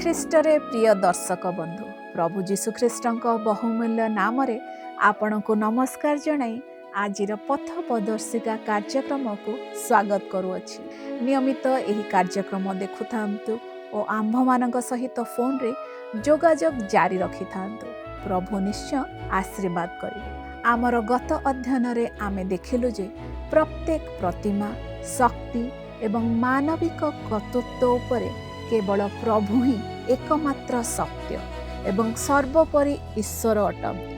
ଖ୍ରୀଷ୍ଟରେ ପ୍ରିୟ ଦର୍ଶକ ବନ୍ଧୁ, ପ୍ରଭୁ ଯୀଶୁଖ୍ରୀଷ୍ଟଙ୍କ ବହୁମୂଲ୍ୟ ନାମରେ ଆପଣଙ୍କୁ ନମସ୍କାର ଜଣାଇ ଆଜିର ପଥ ପ୍ରଦର୍ଶିକା କାର୍ଯ୍ୟକ୍ରମକୁ ସ୍ୱାଗତ କରୁଅଛି। ନିୟମିତ ଏହି କାର୍ଯ୍ୟକ୍ରମ ଦେଖୁଥାନ୍ତୁ ଓ ଆମ୍ଭମାନଙ୍କ ସହିତ ଫୋନରେ ଯୋଗାଯୋଗ ଜାରି ରଖିଥାନ୍ତୁ। ପ୍ରଭୁ ନିଶ୍ଚୟ ଆଶୀର୍ବାଦ କରିବେ। ଆମର ଗତ ଅଧ୍ୟୟନରେ ଆମେ ଦେଖିଲୁ ଯେ ପ୍ରତ୍ୟେକ ପ୍ରତିମା, ଶକ୍ତି ଏବଂ ମାନବିକ କର୍ତ୍ତୃତ୍ୱ ଉପରେ କେବଳ ପ୍ରଭୁ ହିଁ ଏକମାତ୍ର ସତ୍ୟ ଏବଂ ସର୍ବୋପରି ଈଶ୍ୱର ଅଟନ୍ତି।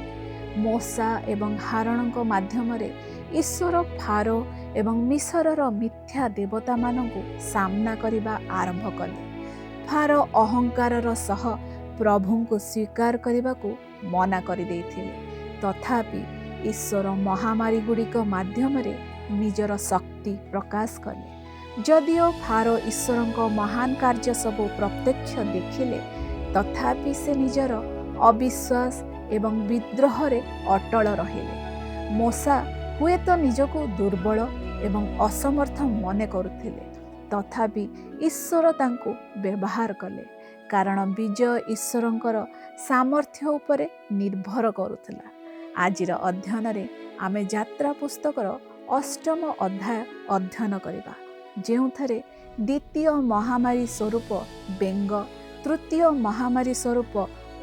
ମୋଶା ଏବଂ ହାରଣଙ୍କ ମାଧ୍ୟମରେ ଈଶ୍ୱର ଫାରୋ ଏବଂ ମିଶରର ମିଥ୍ୟା ଦେବତାମାନଙ୍କୁ ସାମ୍ନା କରିବା ଆରମ୍ଭ କଲେ। ଫାରୋ ଅହଙ୍କାରର ସହ ପ୍ରଭୁଙ୍କୁ ସ୍ୱୀକାର କରିବାକୁ ମନା କରିଦେଇଥିଲେ। ତଥାପି ଈଶ୍ୱର ମହାମାରୀ ଗୁଡ଼ିକ ମାଧ୍ୟମରେ ନିଜର ଶକ୍ତି ପ୍ରକାଶ କଲେ। ଯଦିଓ ଫାରୋ ଈଶ୍ୱରଙ୍କ ମହାନ କାର୍ଯ୍ୟ ସବୁ ପ୍ରତ୍ୟକ୍ଷ ଦେଖିଲେ, ତଥାପି ସେ ନିଜର ଅବିଶ୍ୱାସ ଏବଂ ବିଦ୍ରୋହରେ ଅଟଳ ରହିଲେ। ମୋଶା ହୁଏତ ନିଜକୁ ଦୁର୍ବଳ ଏବଂ ଅସମର୍ଥ ମନେ କରୁଥିଲେ, ତଥାପି ଈଶ୍ୱର ତାଙ୍କୁ ବ୍ୟବହାର କଲେ, କାରଣ ବିଜୟ ଈଶ୍ୱରଙ୍କର ସାମର୍ଥ୍ୟ ଉପରେ ନିର୍ଭର କରୁଥିଲା। ଆଜିର ଅଧ୍ୟୟନରେ ଆମେ ଯାତ୍ରା ପୁସ୍ତକର 8ମ ଅଧ୍ୟାୟ ଅଧ୍ୟୟନ କରିବା, ଯେଉଁଥିରେ ଦ୍ୱିତୀୟ ମହାମାରୀ ସ୍ୱରୂପ ବେଙ୍ଗ, ତୃତୀୟ ମହାମାରୀ ସ୍ୱରୂପ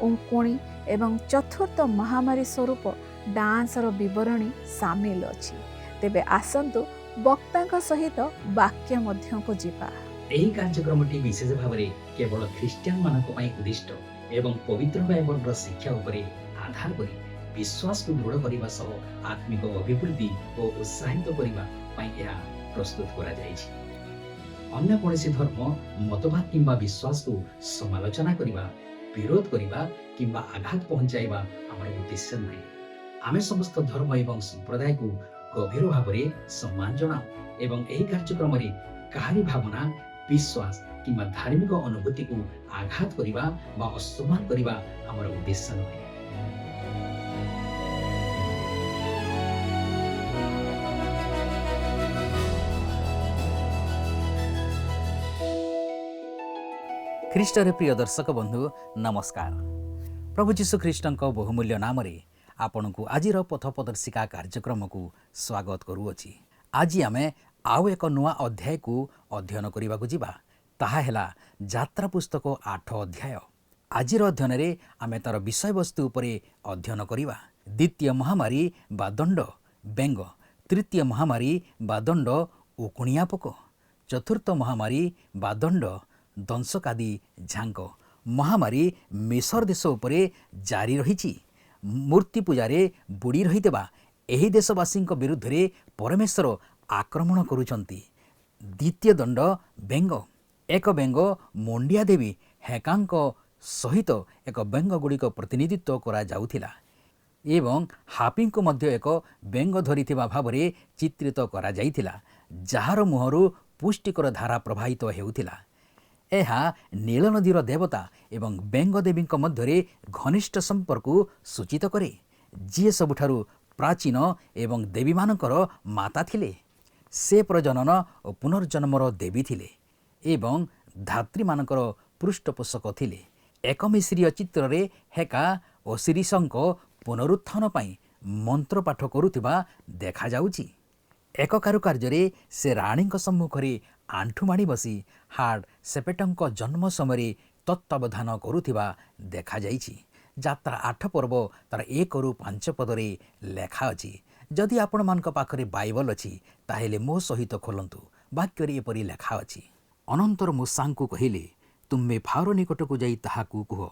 ଉଙ୍କୁଣି ଏବଂ ଚତୁର୍ଥ ମହାମାରୀ ସ୍ୱରୂପ ଡାଆଁସର ବିବରଣୀ ସାମିଲ ଅଛି। ତେବେ ଆସନ୍ତୁ ବକ୍ତାଙ୍କ ସହିତ ବାକ୍ୟ ମଧ୍ୟକୁ ଯିବା। ଏହି କାର୍ଯ୍ୟକ୍ରମଟି ବିଶେଷ ଭାବରେ କେବଳ ଖ୍ରୀଷ୍ଟିଆନ ମାନଙ୍କ ପାଇଁ ଉଦ୍ଦିଷ୍ଟ ଏବଂ ପବିତ୍ର ବାଇବଲର ଶିକ୍ଷା ଉପରେ ଆଧାର କରି ବିଶ୍ୱାସକୁ ଦୃଢ଼ କରିବା ସହ ଆତ୍ମିକ ଅଭିବୃଦ୍ଧି ଓ ଉତ୍ସାହିତ କରିବା ପାଇଁ ଏହା ପ୍ରସ୍ତୁତ କରାଯାଇଛି। ଅନ୍ୟ କୌଣସି ଧର୍ମ, ମତବାଦ କିମ୍ବା ବିଶ୍ୱାସକୁ ସମାଲୋଚନା କରିବା, ବିରୋଧ କରିବା କିମ୍ବା ଆଘାତ ପହଞ୍ଚାଇବା ଆମର ଉଦ୍ଦେଶ୍ୟ ନୁହେଁ। ଆମେ ସମସ୍ତ ଧର୍ମ ଏବଂ ସମ୍ପ୍ରଦାୟକୁ ଗଭୀର ଭାବରେ ସମ୍ମାନ ଜଣାଉ ଏବଂ ଏହି କାର୍ଯ୍ୟକ୍ରମରେ କାହାରି ଭାବନା, ବିଶ୍ୱାସ କିମ୍ବା ଧାର୍ମିକ ଅନୁଭୂତିକୁ ଆଘାତ କରିବା ବା ଅସମ୍ମାନ କରିବା ଆମର ଉଦ୍ଦେଶ୍ୟ ନୁହେଁ। ଖ୍ରୀଷ୍ଟରେ ପ୍ରିୟ ଦର୍ଶକ ବନ୍ଧୁ ନମସ୍କାର। ପ୍ରଭୁ ଯୀଶୁଖ୍ରୀଷ୍ଟଙ୍କ ବହୁମୂଲ୍ୟ ନାମରେ ଆପଣଙ୍କୁ ଆଜିର ପଥ ପ୍ରଦର୍ଶିକା କାର୍ଯ୍ୟକ୍ରମକୁ ସ୍ୱାଗତ କରୁଅଛି। ଆଜି ଆମେ ଆଉ ଏକ ନୂଆ ଅଧ୍ୟାୟକୁ ଅଧ୍ୟୟନ କରିବାକୁ ଯିବା। ତାହା ହେଲା ଯାତ୍ରା ପୁସ୍ତକ 8 ଅଧ୍ୟାୟ। ଆଜିର ଅଧ୍ୟୟନରେ ଆମେ ତାର ବିଷୟବସ୍ତୁ ଉପରେ ଅଧ୍ୟୟନ କରିବା। ଦ୍ୱିତୀୟ ମହାମାରୀ ବା ଦଣ୍ଡ ବେଙ୍ଗ, ତୃତୀୟ ମହାମାରୀ ବା ଦଣ୍ଡ ଉକୁଣିଆ ପୋକ, ଚତୁର୍ଥ ମହାମାରୀ ବା ଦଣ୍ଡ ଦଂଶକାଦି ଝାଙ୍କ। ମହାମାରୀ ମିଶର ଦେଶ ଉପରେ ଜାରି ରହିଛି। ମୂର୍ତ୍ତି ପୂଜାରେ ବୁଡ଼ି ରହିଥିବା ଏହି ଦେଶବାସୀଙ୍କ ବିରୁଦ୍ଧରେ ପରମେଶ୍ୱର ଆକ୍ରମଣ କରୁଛନ୍ତି। ଦ୍ୱିତୀୟ ଦଣ୍ଡ ବେଙ୍ଗ। ଏକ ବେଙ୍ଗ ମୁଣ୍ଡିଆ ଦେବୀ ହେକାଙ୍କ ସହିତ ଏକ ବେଙ୍ଗ ଗୁଡ଼ିକ ପ୍ରତିନିଧିତ୍ୱ କରାଯାଉଥିଲା ଏବଂ ହାପିଙ୍କୁ ମଧ୍ୟ ଏକ ବେଙ୍ଗ ଧରିଥିବା ଭାବରେ ଚିତ୍ରିତ କରାଯାଇଥିଲା, ଯାହାର ମୁହଁରୁ ପୁଷ୍ଟିକର ଧାରା ପ୍ରବାହିତ ହେଉଥିଲା। ଏହା ନୀଳ ନଦୀର ଦେବତା ଏବଂ ବେଙ୍ଗ ଦେବୀଙ୍କ ମଧ୍ୟରେ ଘନିଷ୍ଠ ସମ୍ପର୍କକୁ ସୂଚିତ କରେ, ଯିଏ ସବୁଠାରୁ ପ୍ରାଚୀନ ଏବଂ ଦେବୀମାନଙ୍କର ମାତା ଥିଲେ। ସେ ପ୍ରଜନନ ଓ ପୁନର୍ଜନ୍ମର ଦେବୀ ଥିଲେ ଏବଂ ଧାତ୍ରୀମାନଙ୍କର ପୃଷ୍ଠପୋଷକ ଥିଲେ। ଏକ ମିଶ୍ରୀୟ ଚିତ୍ରରେ ହେକା ଓସିରିସଙ୍କ ପୁନରୁତ୍ଥାନ ପାଇଁ ମନ୍ତ୍ର ପାଠ କରୁଥିବା ଦେଖାଯାଉଛି। ଏକ କାରୁକାର୍ଯ୍ୟରେ ସେ ରାଣୀଙ୍କ ସମ୍ମୁଖରେ ଆଣ୍ଠୁମାଡ଼ି ବସି ହାର୍ଡ ସେପେଟଙ୍କ ଜନ୍ମ ସମୟରେ ତତ୍ତ୍ୱାବଧାନ କରୁଥିବା ଦେଖାଯାଇଛି। ଯାତ୍ରା 8 ପର୍ବ ତାର 1ରୁ 5 ପଦରେ ଲେଖା ଅଛି। ଯଦି ଆପଣମାନଙ୍କ ପାଖରେ ବାଇବଲ ଅଛି, ତାହେଲେ ମୋ ସହିତ ଖୋଲନ୍ତୁ। ବାକ୍ୟରେ ଏପରି ଲେଖା ଅଛି, ଅନନ୍ତର ମୂଷାଙ୍କୁ କହିଲେ, ତୁମେ ଫାରୋ ନିକଟକୁ ଯାଇ ତାହାକୁ କୁହ,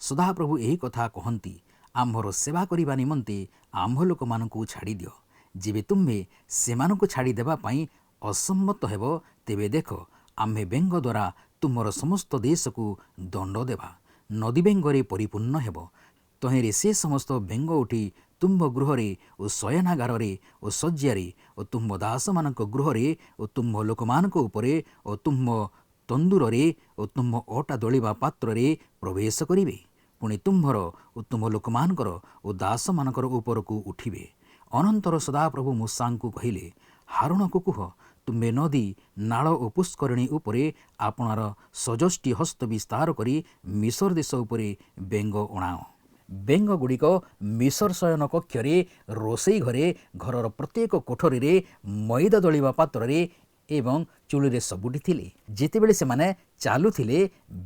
ସଦାପ୍ରଭୁ ଏହି କଥା କହନ୍ତି, ଆମ୍ଭର ସେବା କରିବା ନିମନ୍ତେ ଆମ୍ଭ ଲୋକମାନଙ୍କୁ ଛାଡ଼ିଦିଅ। ଯେବେ ତୁମେ ସେମାନଙ୍କୁ ଛାଡ଼ି ଦେବା ପାଇଁ ଅସମ୍ମତ ହେବ, ତେବେ ଦେଖ, ଆମ୍ଭେ ବେଙ୍ଗ ଦ୍ୱାରା ତୁମର ସମସ୍ତ ଦେଶକୁ ଦଣ୍ଡ ଦେବା। ନଦୀ ବେଙ୍ଗରେ ପରିପୂର୍ଣ୍ଣ ହେବ। ତହିଁରେ ସେ ସମସ୍ତ ବେଙ୍ଗ ଉଠି ତୁମ୍ଭ ଗୃହରେ ଓ ଶୟନାଗାରରେ ଓ ଶଯ୍ୟାରେ ଓ ତୁମ୍ଭ ଦାସମାନଙ୍କ ଗୃହରେ ଓ ତୁମ୍ଭ ଲୋକମାନଙ୍କ ଉପରେ ଓ ତୁମ୍ଭ ତନ୍ଦୁରରେ ଓ ତୁମ୍ଭ ଅଟା ଦଳିବା ପାତ୍ରରେ ପ୍ରବେଶ କରିବେ। ପୁଣି ତୁମ୍ଭର ଓ ତୁମ୍ଭ ଲୋକମାନଙ୍କର ଓ ଦାସମାନଙ୍କର ଉପରକୁ ଉଠିବେ। ଅନନ୍ତର ସଦାପ୍ରଭୁ ମୂଷାଙ୍କୁ କହିଲେ, ହାରୁଣକୁ କୁହ, ତୁମେ ନଦୀ ନାଳ ଓ ପୁଷ୍କରିଣୀ ଉପରେ ଆପଣାର ସଜଷ୍ଟି ହସ୍ତ ବିସ୍ତାର କରି ମିଶର ଦେଶ ଉପରେ ବେଙ୍ଗ ଅଣାଅ। ବେଙ୍ଗଗୁଡ଼ିକ ମିଶର ଶୟନ କକ୍ଷରେ, ରୋଷେଇ ଘରେ, ଘରର ପ୍ରତ୍ୟେକ କୋଠରୀରେ, ମଇଦା ଦଳିବା ପାତ୍ରରେ ଏବଂ ଚୁଲିରେ ସବୁଠି ଥିଲେ। ଯେତେବେଳେ ସେମାନେ ଚାଲୁଥିଲେ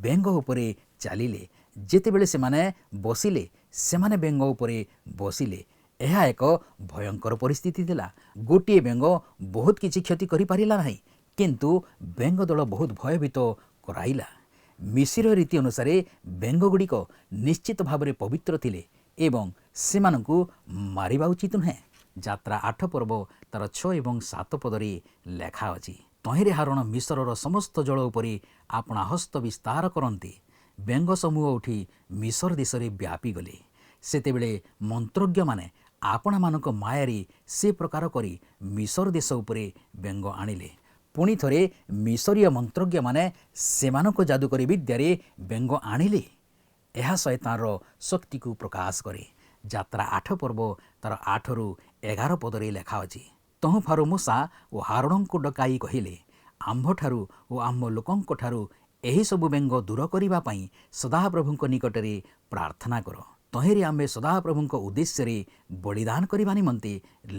ବେଙ୍ଗ ଉପରେ ଚାଲିଲେ, ଯେତେବେଳେ ସେମାନେ ବସିଲେ ସେମାନେ ବେଙ୍ଗ ଉପରେ ବସିଲେ। ଏହା ଏକ ଭୟଙ୍କର ପରିସ୍ଥିତି ଥିଲା। ଗୋଟିଏ ବେଙ୍ଗ ବହୁତ କିଛି କ୍ଷତି କରିପାରିଲା ନାହିଁ, କିନ୍ତୁ ବେଙ୍ଗ ଦଳ ବହୁତ ଭୟଭୀତ କରାଇଲା। ମିଶର ରୀତି ଅନୁସାରେ ବେଙ୍ଗଗୁଡ଼ିକ ନିଶ୍ଚିତ ଭାବରେ ପବିତ୍ର ଥିଲେ ଏବଂ ସେମାନଙ୍କୁ ମାରିବା ଉଚିତ ନୁହେଁ। ଯାତ୍ରା 8 ପର୍ବ ତାର 6 ଏବଂ 7 ପଦରେ ଲେଖା ଅଛି, ତହିଁରେ ହାରଣ ମିଶରର ସମସ୍ତ ଜଳ ଉପରେ ଆପଣା ହସ୍ତ ବିସ୍ତାର କରନ୍ତେ ବେଙ୍ଗ ସମୂହ ଉଠି ମିଶର ଦେଶରେ ବ୍ୟାପିଗଲେ। ସେତେବେଳେ ମନ୍ତ୍ରଜ୍ଞମାନେ ଆପଣମାନଙ୍କ ମାୟାରେ ସେ ପ୍ରକାର କରି ମିଶର ଦେଶ ଉପରେ ବେଙ୍ଗ ଆଣିଲେ। ପୁଣି ଥରେ ମିଶରୀୟ ମନ୍ତ୍ରଜ୍ଞମାନେ ସେମାନଙ୍କ ଯାଦୁକରୀ ବିଦ୍ୟାରେ ବେଙ୍ଗ ଆଣିଲେ। ଏହା ଶୟତାନର ଶକ୍ତିକୁ ପ୍ରକାଶ କରେ। ଯାତ୍ରା 8 ପର୍ବ ତାର 8ରୁ 11 ପଦରେ ଲେଖା ଅଛି, ତହୁଁ ଫାରୋ ମୂଷା ଓ ହାରୁନଙ୍କୁ ଡକାଇ କହିଲେ, ଆମ୍ଭଠାରୁ ଓ ଆମ ଲୋକଙ୍କଠାରୁ ଏହିସବୁ ବେଙ୍ଗ ଦୂର କରିବା ପାଇଁ ସଦାପ୍ରଭୁଙ୍କ ନିକଟରେ ପ୍ରାର୍ଥନା କର। ତହିଁରେ ଆମେ ସଦାପ୍ରଭୁଙ୍କ ଉଦ୍ଦେଶ୍ୟରେ ବଳିଦାନ କରିବା ନିମନ୍ତେ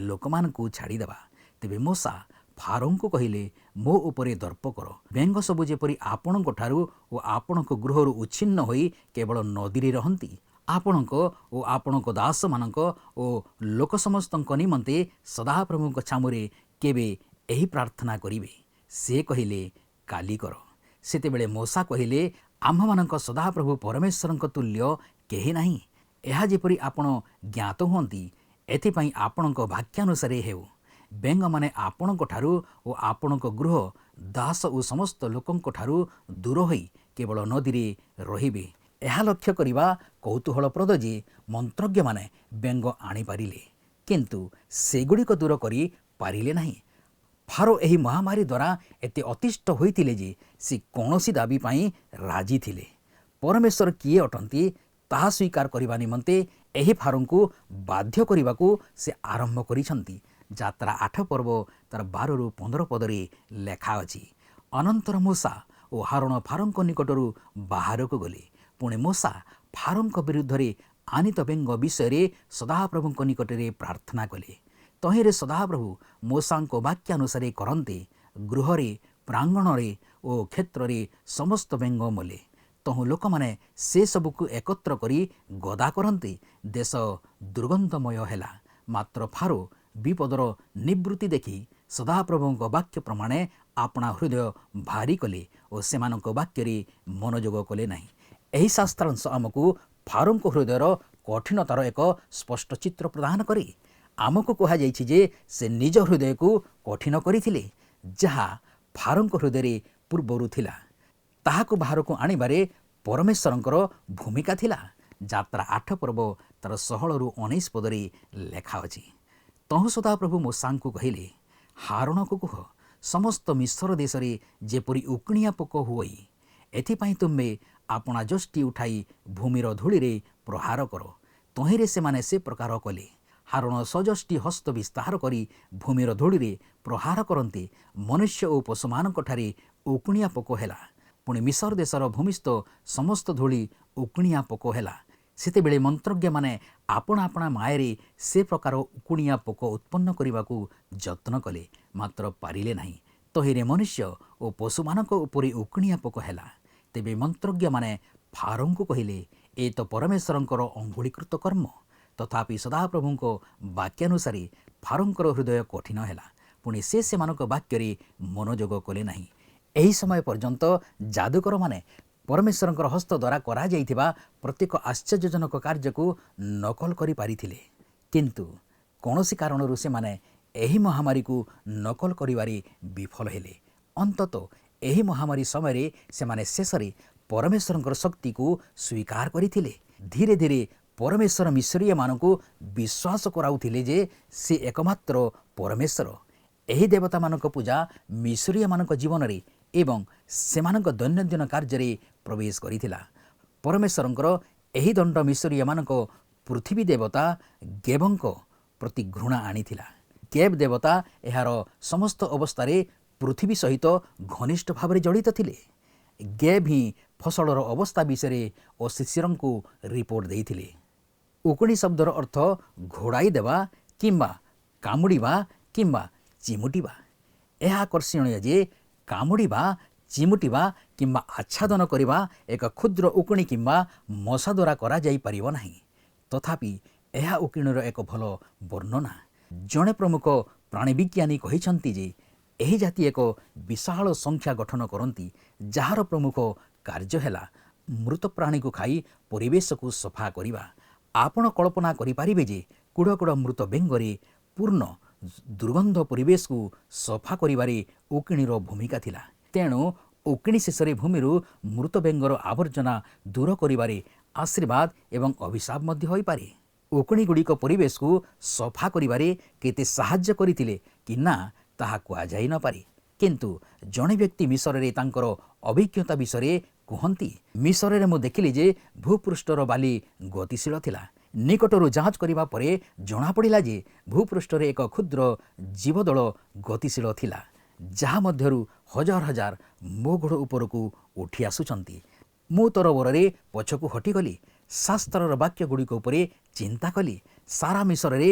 ଲୋକମାନଙ୍କୁ ଛାଡ଼ିଦେବା। ତେବେ ମୂଷା ଫାରୋଙ୍କୁ କହିଲେ, ମୋ ଉପରେ ଦର୍ପ କର। ବେଙ୍ଗ ସବୁ ଯେପରି ଆପଣଙ୍କଠାରୁ ଓ ଆପଣଙ୍କ ଗୃହରୁ ଉଚ୍ଛିନ୍ନ ହୋଇ କେବଳ ନଦୀରେ ରହନ୍ତି। ଆପଣଙ୍କ ଓ ଆପଣଙ୍କ ଦାସମାନଙ୍କ ଓ ଲୋକ ସମସ୍ତଙ୍କ ନିମନ୍ତେ ସଦାପ୍ରଭୁଙ୍କ ଛାମୁରେ କେବେ ଏହି ପ୍ରାର୍ଥନା କରିବେ? ସେ କହିଲେ, କାଲି କର। ସେତେବେଳେ ମୂଷା କହିଲେ, ଆମ୍ଭମାନଙ୍କ ସଦାପ୍ରଭୁ ପରମେଶ୍ୱରଙ୍କ ତୁଲ୍ୟ କେହି ନାହିଁ। ଏହା ଯେପରି ଆପଣ ଜ୍ଞାତ ହୁଅନ୍ତି, ଏଥିପାଇଁ ଆପଣଙ୍କ ବାକ୍ୟାନୁସାରେ ହେଉ। ବେଙ୍ଗମାନେ ଆପଣଙ୍କଠାରୁ ଓ ଆପଣଙ୍କ ଗୃହ, ଦାସ ଓ ସମସ୍ତ ଲୋକଙ୍କଠାରୁ ଦୂର ହୋଇ କେବଳ ନଦୀରେ ରହିବେ। ଏହା ଲକ୍ଷ୍ୟ କରିବା କୌତୂହଳପ୍ରଦ ଯେ ମନ୍ତ୍ରଜ୍ଞମାନେ ବେଙ୍ଗ ଆଣିପାରିଲେ, କିନ୍ତୁ ସେଗୁଡ଼ିକ ଦୂର କରି ପାରିଲେ ନାହିଁ। ଫାରୋ ଏହି ମହାମାରୀ ଦ୍ୱାରା ଏତେ ଅତିଷ୍ଠ ହୋଇଥିଲେ ଯେ ସେ କୌଣସି ଦାବି ପାଇଁ ରାଜି ଥିଲେ। ପରମେଶ୍ୱର କିଏ ଅଟନ୍ତି ତାହା ସ୍ୱୀକାର କରିବା ନିମନ୍ତେ ଏହି ଫାରୋଙ୍କୁ ବାଧ୍ୟ କରିବାକୁ ସେ ଆରମ୍ଭ କରିଛନ୍ତି। ଯାତ୍ରା 8 ପର୍ବ ତାର 12ରୁ 15 ପଦରେ ଲେଖା ଅଛି, ଅନନ୍ତର ମୂଷା ଓ ହାରଣ ଫାରୋଙ୍କ ନିକଟରୁ ବାହାରକୁ ଗଲେ। ପୁଣି ମୂଷା ଫାରୋଙ୍କ ବିରୁଦ୍ଧରେ ଆନିତ ବେଙ୍ଗ ବିଷୟରେ ସଦାପ୍ରଭୁଙ୍କ ନିକଟରେ ପ୍ରାର୍ଥନା କଲେ। ତହିଁରେ ସଦାପ୍ରଭୁ ମୂଷାଙ୍କ ବାକ୍ୟାନୁସାରେ କରନ୍ତେ ଗୃହରେ, ପ୍ରାଙ୍ଗଣରେ ଓ କ୍ଷେତ୍ରରେ ସମସ୍ତ ବେଙ୍ଗ ମଲେ। ତହୁଁ ଲୋକମାନେ ସେସବୁକୁ ଏକତ୍ର କରି ଗଦା କରନ୍ତେ ଦେଶ ଦୁର୍ଗନ୍ଧମୟ ହେଲା। ମାତ୍ର ଫାରୋ ବିପଦର ନିବୃତ୍ତି ଦେଖି ସଦାପ୍ରଭୁଙ୍କ ବାକ୍ୟ ପ୍ରମାଣେ ଆପଣା ହୃଦୟ ଭାରି କଲେ ଓ ସେମାନଙ୍କ ବାକ୍ୟରେ ମନୋଯୋଗ କଲେ ନାହିଁ। ଏହି ଶାସ୍ତ୍ରାଂଶ ଆମକୁ ଫାରୋଙ୍କ ହୃଦୟର କଠିନତାର ଏକ ସ୍ପଷ୍ଟ ଚିତ୍ର ପ୍ରଦାନ କରେ। ଆମକୁ କୁହାଯାଇଛି ଯେ ସେ ନିଜ ହୃଦୟକୁ କଠିନ କରିଥିଲେ। ଯାହା ଫାରୋଙ୍କ ହୃଦୟରେ ପୂର୍ବରୁ ଥିଲା, ତାହାକୁ ବାହାରକୁ ଆଣିବାରେ ପରମେଶ୍ୱରଙ୍କର ଭୂମିକା ଥିଲା। ଯାତ୍ରା 8 ପର୍ବ ତାର 16ରୁ 19 ପଦରେ ଲେଖା ଅଛି, ତହୁଁ ସଦାପ୍ରଭୁ ମୂଷାଙ୍କୁ କହିଲେ, ହାରୋନକୁ କୁହ, ସମସ୍ତ ମିଶର ଦେଶରେ ଯେପରି ଉକୁଣିଆ ପୋକ ହୁଏ, ଏଥିପାଇଁ ତୁମେ ଆପଣା ଯଷ୍ଟି ଉଠାଇ ଭୂମିର ଧୂଳିରେ ପ୍ରହାର କର। ତହିଁରେ ସେମାନେ ସେ ପ୍ରକାର କଲେ। ହାରୋନ ସଜଷ୍ଟି ହସ୍ତ ବିସ୍ତାର କରି ଭୂମିର ଧୂଳିରେ ପ୍ରହାର କରନ୍ତେ ମନୁଷ୍ୟ ଓ ପଶୁମାନଙ୍କଠାରେ ଉକୁଣିଆ ପୋକ ହେଲା। ପୁଣି ମିଶର ଦେଶର ଭୂମିସ୍ଥ ସମସ୍ତ ଧୂଳି ଉକୁଣିଆ ପୋକ ହେଲା। ସେତେବେଳେ ମନ୍ତ୍ରଜ୍ଞମାନେ ଆପଣା ଆପଣା ମାୟାରେ ସେ ପ୍ରକାର ଉକୁଣିଆ ପୋକ ଉତ୍ପନ୍ନ କରିବାକୁ ଯତ୍ନ କଲେ, ମାତ୍ର ପାରିଲେ ନାହିଁ। ତହିଁରେ ମନୁଷ୍ୟ ଓ ପଶୁମାନଙ୍କ ଉପରେ ଉକୁଣିଆ ପୋକ ହେଲା। ତେବେ ମନ୍ତ୍ରଜ୍ଞମାନେ ଫାରୋଙ୍କୁ କହିଲେ, ଏ ତ ପରମେଶ୍ୱରଙ୍କର ଅଙ୍ଗୁଳୀକୃତ କର୍ମ। ତଥାପି ସଦାପ୍ରଭୁଙ୍କ ବାକ୍ୟାନୁସାରେ ଫାରୋଙ୍କର ହୃଦୟ କଠିନ ହେଲା। ପୁଣି ସେ ସେମାନଙ୍କ ବାକ୍ୟରେ ମନୋଯୋଗ କଲେ ନାହିଁ। ଏହି ସମୟ ପର୍ଯ୍ୟନ୍ତ ଯାଦୁକରମାନେ ପରମେଶ୍ୱରଙ୍କର ହସ୍ତ ଦ୍ୱାରା କରାଯାଇଥିବା ପ୍ରତ୍ୟେକ ଆଶ୍ଚର୍ଯ୍ୟଜନକ କାର୍ଯ୍ୟକୁ ନକଲ କରିପାରିଥିଲେ, କିନ୍ତୁ କୌଣସି କାରଣରୁ ସେମାନେ ଏହି ମହାମାରୀକୁ ନକଲ କରିବାରେ ବିଫଳ ହେଲେ। ଅନ୍ତତଃ ଏହି ମହାମାରୀ ସମୟରେ ସେମାନେ ଶେଷରେ ପରମେଶ୍ୱରଙ୍କର ଶକ୍ତିକୁ ସ୍ୱୀକାର କରିଥିଲେ। ଧୀରେ ଧୀରେ ପରମେଶ୍ୱର ମିଶରୀୟମାନଙ୍କୁ ବିଶ୍ୱାସ କରାଉଥିଲେ ଯେ ସେ ଏକମାତ୍ର ପରମେଶ୍ୱର। ଏହି ଦେବତାମାନଙ୍କ ପୂଜା ମିଶରୀୟମାନଙ୍କ ଜୀବନରେ ଏବଂ ସେମାନଙ୍କ ଦୈନନ୍ଦିନ କାର୍ଯ୍ୟରେ ପ୍ରବେଶ କରିଥିଲା। ପରମେଶ୍ୱରଙ୍କର ଏହି ଦଣ୍ଡ ମିଶରୀୟମାନଙ୍କ ପୃଥିବୀ ଦେବତା ଗେବଙ୍କ ପ୍ରତି ଘୃଣା ଆଣିଥିଲା। ଗେବ୍ ଦେବତା ଏହାର ସମସ୍ତ ଅବସ୍ଥାରେ ପୃଥିବୀ ସହିତ ଘନିଷ୍ଠ ଭାବରେ ଜଡ଼ିତ ଥିଲେ। ଗେବ୍ ହିଁ ଫସଲର ଅବସ୍ଥା ବିଷୟରେ ଅଶିଶିରଙ୍କୁ ରିପୋର୍ଟ ଦେଇଥିଲେ। ଉକୁଣି ଶବ୍ଦର ଅର୍ଥ ଘୋଡ଼ାଇ ଦେବା କିମ୍ବା କାମୁଡ଼ିବା କିମ୍ବା ଚିମୁଟିବା। ଏହା ଆକର୍ଷଣୀୟ ଯେ କାମୁଡ଼ିବା, ଚିମୁଟିବା କିମ୍ବା ଆଚ୍ଛାଦନ କରିବା ଏକ କ୍ଷୁଦ୍ର ଉକୁଣି କିମ୍ବା ମଶା ଦ୍ୱାରା କରାଯାଇପାରିବ ନାହିଁ। ତଥାପି ଏହା ଉକୁଣିର ଏକ ଭଲ ବର୍ଣ୍ଣନା। ଜଣେ ପ୍ରମୁଖ ପ୍ରାଣୀବିଜ୍ଞାନୀ କହିଛନ୍ତି ଯେ ଏହି ଜାତି ଏକ ବିଶାଳ ସଂଖ୍ୟା ଗଠନ କରନ୍ତି, ଯାହାର ପ୍ରମୁଖ କାର୍ଯ୍ୟ ହେଲା ମୃତ ପ୍ରାଣୀକୁ ଖାଇ ପରିବେଶକୁ ସଫା କରିବା। ଆପଣ କଳ୍ପନା କରିପାରିବେ ଯେ କୁଡ଼ କୁଡ଼ ମୃତ ବେଙ୍ଗରେ ପୂର୍ଣ୍ଣ ଦୁର୍ଗନ୍ଧ ପରିବେଶକୁ ସଫା କରିବାରେ ଉକୁଣିର ଭୂମିକା ଥିଲା। ତେଣୁ ଉକୁଣି ଶେଷରେ ଭୂମିରୁ ମୃତ ବେଙ୍ଗର ଆବର୍ଜନା ଦୂର କରିବାରେ ଆଶୀର୍ବାଦ ଏବଂ ଅଭିଶାପ ମଧ୍ୟ ହୋଇପାରେ। ଉକୁଣିଗୁଡ଼ିକ ପରିବେଶକୁ ସଫା କରିବାରେ କେତେ ସାହାଯ୍ୟ କରିଥିଲେ କି ନା ତାହା କୁହାଯାଇ ନପାରେ। କିନ୍ତୁ ଜଣେ ବ୍ୟକ୍ତି ମିଶରରେ ତାଙ୍କର ଅଭିଜ୍ଞତା ବିଷୟରେ କୁହନ୍ତି, ମିଶରରେ ମୁଁ ଦେଖିଲି ଯେ ଭୂପୃଷ୍ଠର ବାଲି ଗତିଶୀଳ ଥିଲା। ନିକଟରୁ ଯାଞ୍ଚ କରିବା ପରେ ଜଣାପଡ଼ିଲା ଯେ ଭୂପୃଷ୍ଠରେ ଏକ କ୍ଷୁଦ୍ର ଜୀବଦଳ ଗତିଶୀଳ ଥିଲା, ଯାହା ମଧ୍ୟରୁ ହଜାର ହଜାର ମୋ ଗୋଡ଼ ଉପରକୁ ଉଠି ଆସୁଛନ୍ତି। ମୁଁ ତରବରରେ ପଛକୁ ହଟିଗଲି, ଶାସ୍ତ୍ରର ବାକ୍ୟଗୁଡ଼ିକ ଉପରେ ଚିନ୍ତା କଲି। ସାରା ମିଶରରେ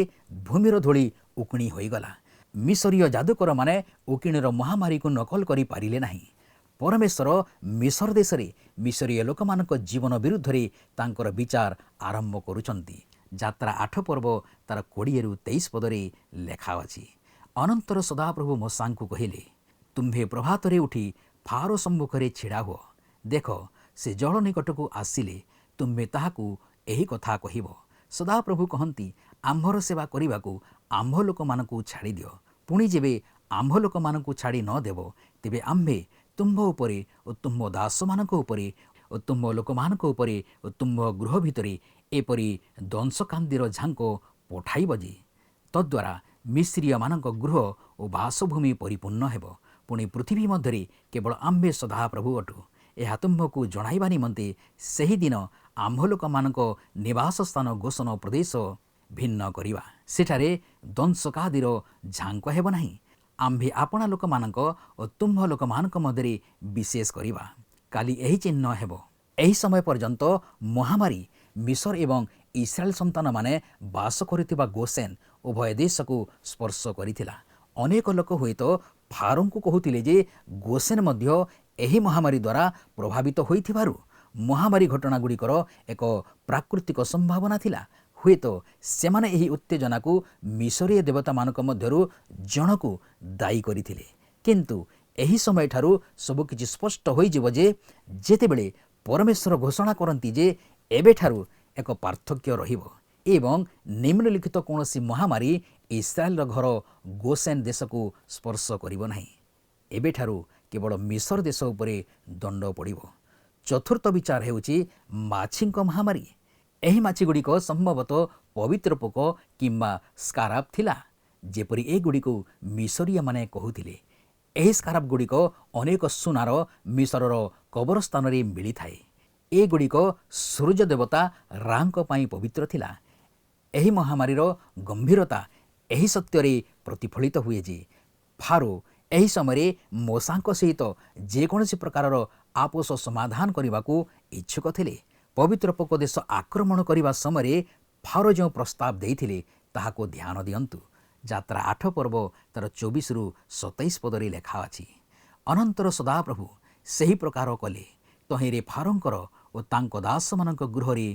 ଭୂମିର ଧୂଳି ଉକୁଣି ହୋଇଗଲା। ମିଶରୀୟ ଯାଦୁକରମାନେ ଉକୁଣିର ମହାମାରୀକୁ ନକଲ କରିପାରିଲେ ନାହିଁ। ପରମେଶ୍ୱର ମିଶର ଦେଶରେ ମିଶରୀୟ ଲୋକମାନଙ୍କ ଜୀବନ ବିରୁଦ୍ଧରେ ତାଙ୍କର ବିଚାର ଆରମ୍ଭ କରୁଛନ୍ତି। ଯାତ୍ରା 8 ପର୍ବ ତାର 20-23 ପଦରେ ଲେଖା ଅଛି। ଅନନ୍ତର ସଦାପ୍ରଭୁ ମୋଶାଙ୍କୁ କହିଲେ, ତୁମ୍ଭେ ପ୍ରଭାତରେ ଉଠି ଫାରୋ ସମ୍ମୁଖରେ ଛିଡ଼ା ହୁଅ। ଦେଖ, ସେ ଜଳ ନିକଟକୁ ଆସିଲେ ତୁମ୍ଭେ ତାହାକୁ ଏହି କଥା କହିବ। ସଦାପ୍ରଭୁ କହନ୍ତି, ଆମ୍ଭର ସେବା କରିବାକୁ ଆମ୍ଭ ଲୋକମାନଙ୍କୁ ଛାଡ଼ିଦିଅ। ପୁଣି ଯେବେ ଆମ୍ଭ ଲୋକମାନଙ୍କୁ ଛାଡ଼ି ନ ଦେବ, ତେବେ ଆମ୍ଭେ ତୁମ୍ଭ ଉପରେ ଓ ତୁମ୍ଭ ଦାସମାନଙ୍କ ଉପରେ ଓ ତୁମ୍ଭ ଲୋକମାନଙ୍କ ଉପରେ ଓ ତୁମ୍ଭ ଗୃହ ଭିତରେ ଏପରି ଦଂଶକାନ୍ତିର ଝାଙ୍କ ପଠାଇବ ଯେ ତଦ୍ୱାରା ମିଶ୍ରୀୟମାନଙ୍କ ଗୃହ ଓ ବାସଭୂମି ପରିପୂର୍ଣ୍ଣ ହେବ। ପୁଣି ପୃଥିବୀ ମଧ୍ୟରେ କେବଳ ଆମ୍ଭେ ସଦାପ୍ରଭୁ ଅଟୁ। ଏହା ତୁମ୍ଭକୁ ଜଣାଇବା ନିମନ୍ତେ ସେହିଦିନ ଆମ୍ଭ ଲୋକମାନଙ୍କ ନିବାସ ସ୍ଥାନ ଗୋଷନ ପ୍ରଦେଶ ଭିନ୍ନ କରିବା। ସେଠାରେ ଦଂଶକାଦିର ଝାଙ୍କ ହେବ ନାହିଁ। ଆମ୍ଭେ ଆପଣା ଲୋକମାନଙ୍କ ଓ ତୁମ୍ଭ ଲୋକମାନଙ୍କ ମଧ୍ୟରେ ବିଶେଷ କରିବା। କାଲି ଏହି ଚିହ୍ନ ହେବ। ଏହି ସମୟ ପର୍ଯ୍ୟନ୍ତ ମହାମାରୀ ମିଶର ଏବଂ ଇସ୍ରାଏଲ ସନ୍ତାନମାନେ ବାସ କରୁଥିବା ଗୋସେନ ଉଭୟ ଦେଶକୁ ସ୍ପର୍ଶ କରିଥିଲା। ଅନେକ ଲୋକ ହୁଏତ ଫାରୋଙ୍କୁ କହୁଥିଲେ ଯେ ଗୋସେନ ମଧ୍ୟ ଏହି ମହାମାରୀ ଦ୍ୱାରା ପ୍ରଭାବିତ ହୋଇଥିବାରୁ ମହାମାରୀ ଘଟଣାଗୁଡ଼ିକର ଏକ ପ୍ରାକୃତିକ ସମ୍ଭାବନା ଥିଲା। ହୁଏତ ସେମାନେ ଏହି ଉତ୍ତେଜନାକୁ ମିଶରୀୟ ଦେବତାମାନଙ୍କ ମଧ୍ୟରୁ ଜଣକୁ ଦାୟୀ କରିଥିଲେ। କିନ୍ତୁ ଏହି ସମୟଠାରୁ ସବୁକିଛି ସ୍ପଷ୍ଟ ହୋଇଯିବ ଯେ ଯେତେବେଳେ ପରମେଶ୍ୱର ଘୋଷଣା କରନ୍ତି ଯେ ଏବେଠାରୁ ଏକ ପାର୍ଥକ୍ୟ ରହିବ ଏବଂ ନିମ୍ନଲିଖିତ କୌଣସି ମହାମାରୀ ଇସ୍ରାଏଲର ଘର ଗୋସେନ ଦେଶକୁ ସ୍ପର୍ଶ କରିବ ନାହିଁ। ଏବେଠାରୁ କେବଳ ମିଶର ଦେଶ ଉପରେ ଦଣ୍ଡ ପଡ଼ିବ। ଚତୁର୍ଥ ବିଚାର ହେଉଛି ମାଛିଙ୍କ ମହାମାରୀ। ଏହି ମାଛିଗୁଡ଼ିକ ସମ୍ଭବତଃ ପବିତ୍ର ପୋକ କିମ୍ବା ସ୍କାରାବ ଥିଲା, ଯେପରି ଏଗୁଡ଼ିକୁ ମିଶରୀୟମାନେ କହୁଥିଲେ। ଏହି ସ୍କାରାବଗୁଡ଼ିକ ଅନେକ ସୁନାର ମିଶରର କବରସ୍ଥାନରେ ମିଳିଥାଏ। ଏଗୁଡ଼ିକ ସୂର୍ଯ୍ୟ ଦେବତା ରାଙ୍କ ପାଇଁ ପବିତ୍ର ଥିଲା। ଏହି ମହାମାରୀର ଗମ୍ଭୀରତା ଏହି ସତ୍ୟରେ ପ୍ରତିଫଳିତ ହୁଏ ଯେ ଫାରୋ ଏହି ସମୟରେ ମୋଶାଙ୍କ ସହିତ ଯେକୌଣସି ପ୍ରକାରର ଆପୋଷ ସମାଧାନ କରିବାକୁ ଇଚ୍ଛୁକ ଥିଲେ। ପବିତ୍ର ପୋକ ଦେଶ ଆକ୍ରମଣ କରିବା ସମୟରେ ଫାରୋ ଯେଉଁ ପ୍ରସ୍ତାବ ଦେଇଥିଲେ ତାହାକୁ ଧ୍ୟାନ ଦିଅନ୍ତୁ। ଯାତ୍ରା 8 ପର୍ବ ତାର 24-27 ପଦରେ ଲେଖା ଅଛି। ଅନନ୍ତର ସଦାପ୍ରଭୁ ସେହି ପ୍ରକାର କଲେ। ତହିଁରେ ଫାରୋଙ୍କର ଓ ତାଙ୍କ ଦାସମାନଙ୍କ ଗୃହରେ